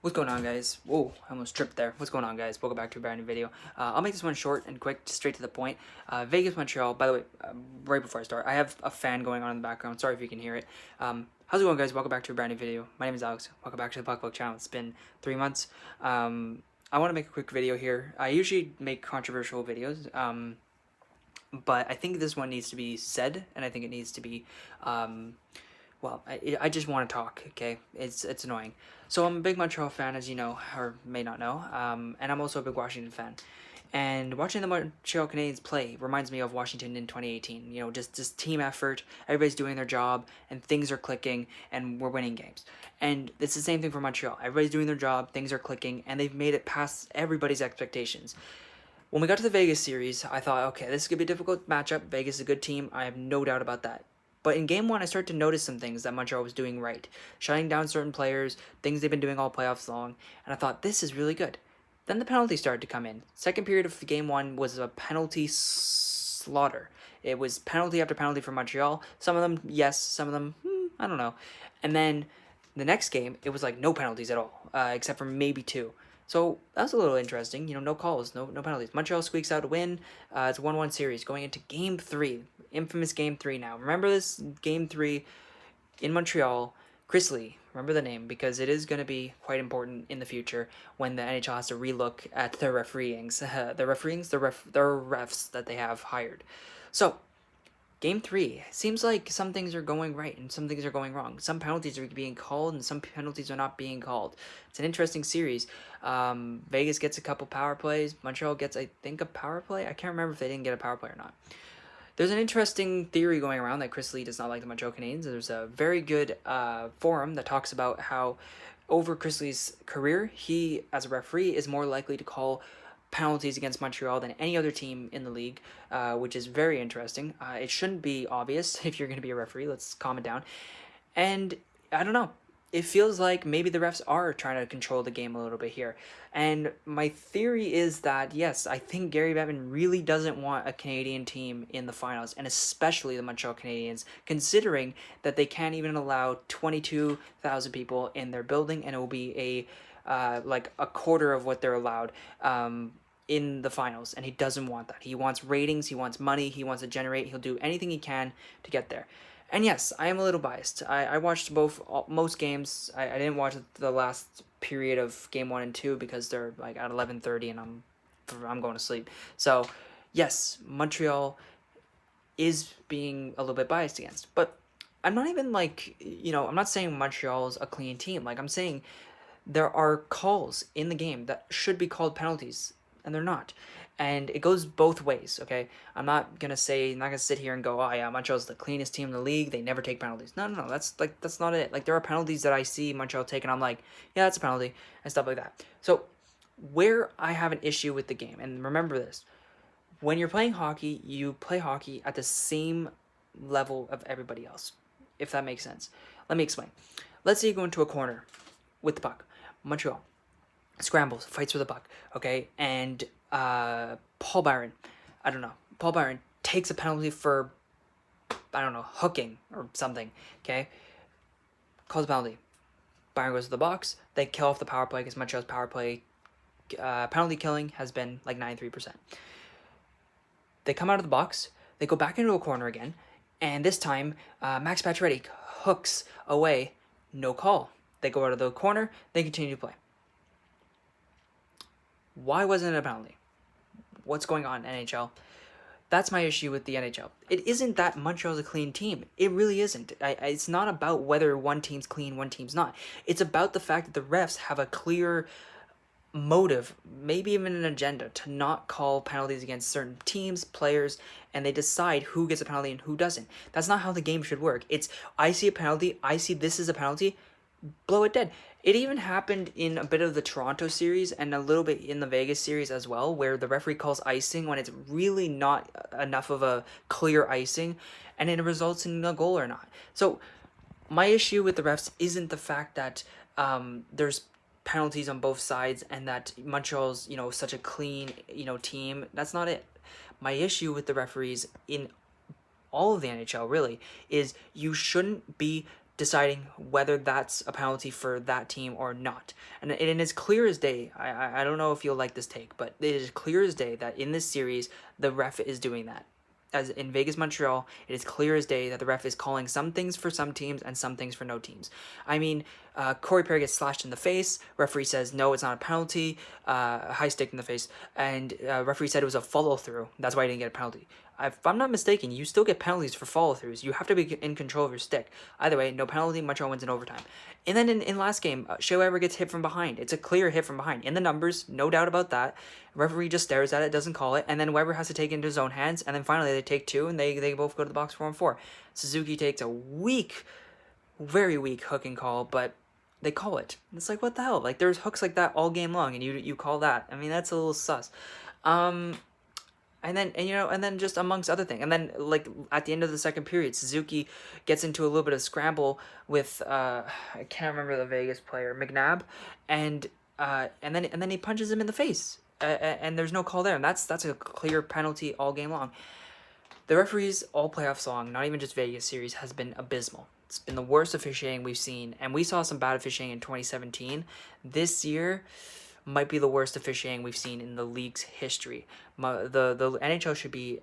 What's going on, guys? Whoa, I almost tripped there. What's going on, guys? Welcome back to a brand new video. I'll make this one short and quick, straight to the point. Vegas, Montreal. By the way, right before I start, I have a fan going on in the background. Sorry if you can hear it. How's it going, guys? Welcome back to a brand new video. My name is Alex. Welcome back to the Puck channel. It's been 3 months. I want to make a quick video here. I usually make controversial videos, but I think this one needs to be said, and I think it needs to be well, I just want to talk, okay? It's annoying. So I'm a big Montreal fan, as you know, or may not know, and I'm also a big Washington fan. And watching the Montreal Canadiens play reminds me of Washington in 2018. You know, just team effort, everybody's doing their job, and things are clicking, and we're winning games. And it's the same thing for Montreal. Everybody's doing their job, things are clicking, and they've made it past everybody's expectations. When we got to the Vegas series, I thought, okay, this could be a difficult matchup. Vegas is a good team. I have no doubt about that. But in game one, I started to notice some things that Montreal was doing right. Shutting down certain players, things they've been doing all playoffs long, and I thought, this is really good. Then the penalties started to come in. Second period of game one was a penalty slaughter. It was penalty after penalty for Montreal. Some of them, yes. Some of them, I don't know. And then the next game, it was like no penalties at all, except for maybe two. So that was a little interesting. You know, no calls, no penalties. Montreal squeaks out a win. It's a 1-1 series going into Game 3. Infamous Game 3 now. Remember this Game 3 in Montreal. Chris Lee, remember the name, because it is going to be quite important in the future when the NHL has to relook at their refereeings. The refs that they have hired. So, Game 3, seems like some things are going right and some things are going wrong. Some penalties are being called and some penalties are not being called. It's an interesting series. Vegas gets a couple power plays. Montreal gets, I think, a power play. I can't remember if they didn't get a power play or not. There's an interesting theory going around that Chris Lee does not like the Montreal Canadiens. There's a very good forum that talks about how over Chris Lee's career, he, as a referee, is more likely to call penalties against Montreal than any other team in the league, which is very interesting. It shouldn't be obvious if you're going to be a referee. Let's calm it down. And I don't know. It feels like maybe the refs are trying to control the game a little bit here. And my theory is that, yes, I think Gary Bettman really doesn't want a Canadian team in the finals, and especially the Montreal Canadiens, considering that they can't even allow 22,000 people in their building, and it will be like a quarter of what they're allowed in the finals, and he doesn't want that. He wants ratings, he wants money, he wants to generate, he'll do anything he can to get there. And yes, I am a little biased. I watched most games. I didn't watch the last period of game 1 and 2 because they're like at 11:30 and I'm going to sleep. So, yes, Montreal is being a little bit biased against. But I'm not even like, I'm not saying Montreal's a clean team. Like, I'm saying there are calls in the game that should be called penalties, and they're not. And it goes both ways, okay? I'm not gonna sit here and go, oh yeah, Montreal's the cleanest team in the league. They never take penalties. No, that's not it. Like, there are penalties that I see Montreal take, and I'm like, yeah, that's a penalty, and stuff like that. So, where I have an issue with the game, and remember this, when you're playing hockey, you play hockey at the same level of everybody else, if that makes sense. Let me explain. Let's say you go into a corner with the puck. Montreal scrambles, fights for the puck, okay? And Paul Byron takes a penalty for, hooking or something, okay? Calls a penalty. Byron goes to the box. They kill off the power play because Montreal's power play penalty killing has been like 93%. They come out of the box. They go back into a corner again. And this time, Max Pacioretty hooks away. No call. They go out of the corner. They continue to play. Why wasn't it a penalty? What's going on, NHL? That's my issue with the NHL. It isn't that Montreal's a clean team. It really isn't. It's not about whether one team's clean, one team's not. It's about the fact that the refs have a clear motive, maybe even an agenda, to not call penalties against certain teams, players, and they decide who gets a penalty and who doesn't. That's not how the game should work. It's, I see a penalty, I see this is a penalty, blow it dead. It even happened in a bit of the Toronto series and a little bit in the Vegas series as well, where the referee calls icing when it's really not enough of a clear icing, and it results in a goal or not. So my issue with the refs isn't the fact that there's penalties on both sides and that Montreal's, such a clean, team. That's not it. My issue with the referees in all of the NHL really is you shouldn't be deciding whether that's a penalty for that team or not. And it is clear as day. I don't know if you'll like this take, but it is clear as day that in this series, the ref is doing that. As in Vegas, Montreal, it is clear as day that the ref is calling some things for some teams and some things for no teams. I mean, Corey Perry gets slashed in the face. Referee says, no, it's not a penalty. A high stick in the face. And referee said it was a follow-through. That's why he didn't get a penalty. If I'm not mistaken, you still get penalties for follow-throughs. You have to be in control of your stick. Either way, no penalty, Montreal wins in overtime. And then in last game, Shea Weber gets hit from behind. It's a clear hit from behind. In the numbers, no doubt about that. Referee just stares at it, doesn't call it, and then Weber has to take it into his own hands, and then finally they take two, and they both go to the box 4-on-4. Suzuki takes a weak, very weak hooking call, but they call it. It's like, what the hell? Like, there's hooks like that all game long, and you call that. I mean, that's a little sus. And then just amongst other things. And then, like, at the end of the second period, Suzuki gets into a little bit of scramble with, I can't remember the Vegas player, McNabb, and then he punches him in the face. And there's no call there. And that's a clear penalty all game long. The referees all playoffs long, not even just Vegas series, has been abysmal. It's been the worst officiating we've seen. And we saw some bad officiating in 2017. This year might be the worst officiating we've seen in the league's history. The NHL should be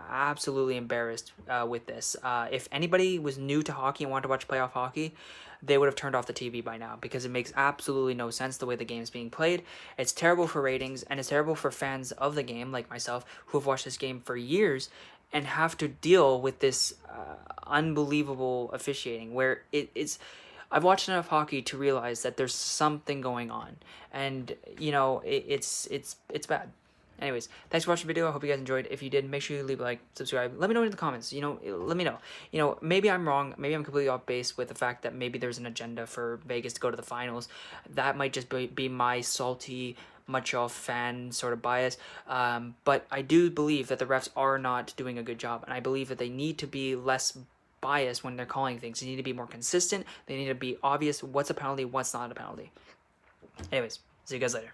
absolutely embarrassed with this. If anybody was new to hockey and wanted to watch playoff hockey, they would have turned off the TV by now, because it makes absolutely no sense the way the game is being played. It's terrible for ratings, and it's terrible for fans of the game like myself, who have watched this game for years and have to deal with this unbelievable officiating where it's... I've watched enough hockey to realize that there's something going on, and it's bad. Anyways, thanks for watching the video. I hope you guys enjoyed. If you did, make sure you leave a like, subscribe. Let me know in the comments. Let me know. Maybe I'm wrong. Maybe I'm completely off base with the fact that maybe there's an agenda for Vegas to go to the finals. That might just be my salty Montreal fan sort of bias. But I do believe that the refs are not doing a good job, and I believe that they need to be less biased when they're calling things. They need to be more consistent. They need to be obvious what's a penalty, what's not a penalty. Anyways, see you guys later.